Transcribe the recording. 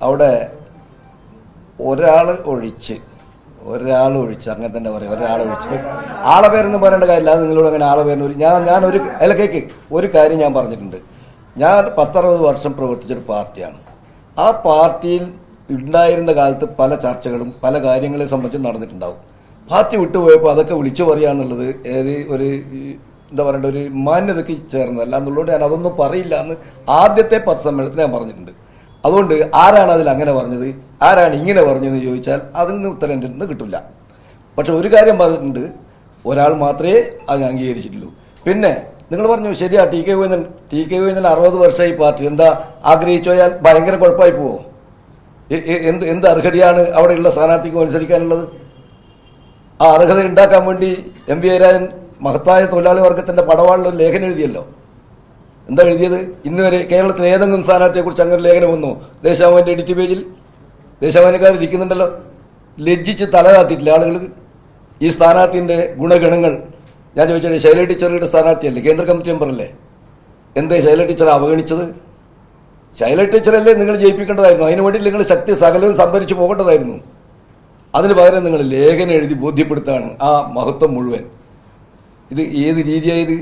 അവിടെ ഒരാൾ ഒഴിച്ച് അങ്ങനെ തന്നെ പറയാം, ഒരാൾ ഒഴിച്ച് ആളെ പേരൊന്നും പറയേണ്ട കാര്യമില്ല. അത് നിങ്ങളോട് അങ്ങനെ ആളെ പേരിന് ഞാനൊരു കേക്ക് ഒരു കാര്യം ഞാൻ പറഞ്ഞിട്ടുണ്ട്. ഞാൻ 10-60 വർഷം പ്രവർത്തിച്ചൊരു പാർട്ടിയാണ്. ആ പാർട്ടിയിൽ ഉണ്ടായിരുന്ന കാലത്ത് പല ചർച്ചകളും പല കാര്യങ്ങളെ സംബന്ധിച്ച് നടന്നിട്ടുണ്ടാവും. പാർട്ടി വിട്ടുപോയപ്പോൾ അതൊക്കെ വിളിച്ചു പറയാന്നുള്ളത് ഒരു എന്താ പറയേണ്ട ഒരു മാന്യതയ്ക്ക് ചേർന്നതല്ല എന്നുള്ളതുകൊണ്ട് ഞാൻ അതൊന്നും പറയില്ല എന്ന് ആദ്യത്തെ പത്രസമ്മേളനത്തിൽ ഞാൻ പറഞ്ഞിട്ടുണ്ട്. അതുകൊണ്ട് ആരാണ് അതിൽ അങ്ങനെ പറഞ്ഞത്, ആരാണ് ഇങ്ങനെ പറഞ്ഞതെന്ന് ചോദിച്ചാൽ അതിന് ഉത്തരം എൻ്റെ നിന്ന് കിട്ടില്ല. പക്ഷെ ഒരു കാര്യം പറഞ്ഞിട്ടുണ്ട്, ഒരാൾ മാത്രമേ അത് അംഗീകരിച്ചിട്ടുള്ളൂ. പിന്നെ നിങ്ങൾ പറഞ്ഞു ശരിയാ, ടി കെ ഗോവിന്ദൻ 60 വർഷമായി പാർട്ടി, എന്താ ആഗ്രഹിച്ചു പോയാൽ ഭയങ്കര കുഴപ്പമായി പോവോ? എന്ത് അർഹതയാണ് അവിടെയുള്ള സ്ഥാനാർത്ഥിക്ക് മത്സരിക്കാനുള്ളത്? ആ അർഹത ഉണ്ടാക്കാൻ വേണ്ടി എം.വി. ജയരാജൻ മഹത്തായ തൊഴിലാളി വർഗത്തിന്റെ പടവാളിലൊരു ലേഖനം എഴുതിയല്ലോ. എന്താ എഴുതിയത്? ഇന്ന് വരെ കേരളത്തിലെ ഏതെങ്കിലും സ്ഥാനാർത്ഥിയെക്കുറിച്ച് അങ്ങനെ ലേഖനം വന്നോ? ദേശാഭിമാനിന്റെ എഡിറ്റ് പേജിൽ ദേശാഭിമാനിക്കാർ ഇരിക്കുന്നുണ്ടല്ലോ. ലജ്ജിച്ച് തല താത്തിയിട്ടില്ല ആളുകൾ ഈ സ്ഥാനാർത്ഥിന്റെ ഗുണഗണങ്ങൾ. ഞാൻ ചോദിച്ചത്, ശൈല ടീച്ചറുടെ സ്ഥാനാർത്ഥിയല്ലേ, കേന്ദ്ര കമ്മിറ്റി മെമ്പറല്ലേ, എന്തേ ശൈല ടീച്ചറെ അവഗണിച്ചത്? ശൈല ടീച്ചറല്ലേ നിങ്ങൾ ജയിപ്പിക്കേണ്ടതായിരുന്നു. അതിനു വേണ്ടി നിങ്ങൾ ശക്തി സകലവും സംഭരിച്ചു പോകേണ്ടതായിരുന്നു. അതിന് പകരം നിങ്ങൾ ലേഖനം എഴുതി ബോധ്യപ്പെടുത്താണ് ആ മഹത്വം മുഴുവൻ. ഇത് ഏത് രീതിയായത്?